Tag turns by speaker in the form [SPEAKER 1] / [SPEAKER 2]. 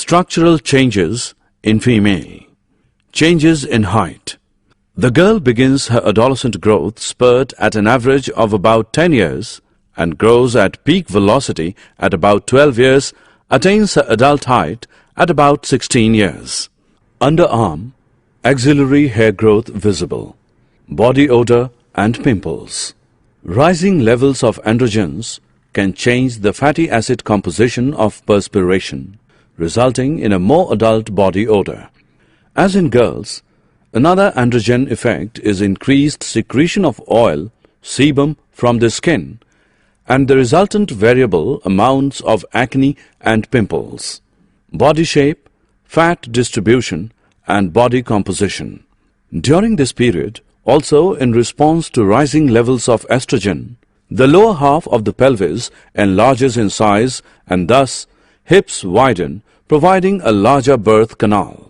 [SPEAKER 1] Structural changes in female. Changes in height. The girl begins her adolescent growth spurt at an average of about 10 years and grows at peak velocity at about 12 years, attains her adult height at about 16 years. Underarm, axillary hair growth visible, body odor and pimples. Rising levels of androgens can change the fatty acid composition of perspiration, resulting in a more adult body odor. As in girls, another androgen effect is increased secretion of oil, sebum from the skin, and the resultant variable amounts of acne and pimples. Body shape, fat distribution, and body composition. During this period, also in response to rising levels of estrogen, the lower half of the pelvis enlarges in size and thus hips widen, providing a larger birth canal.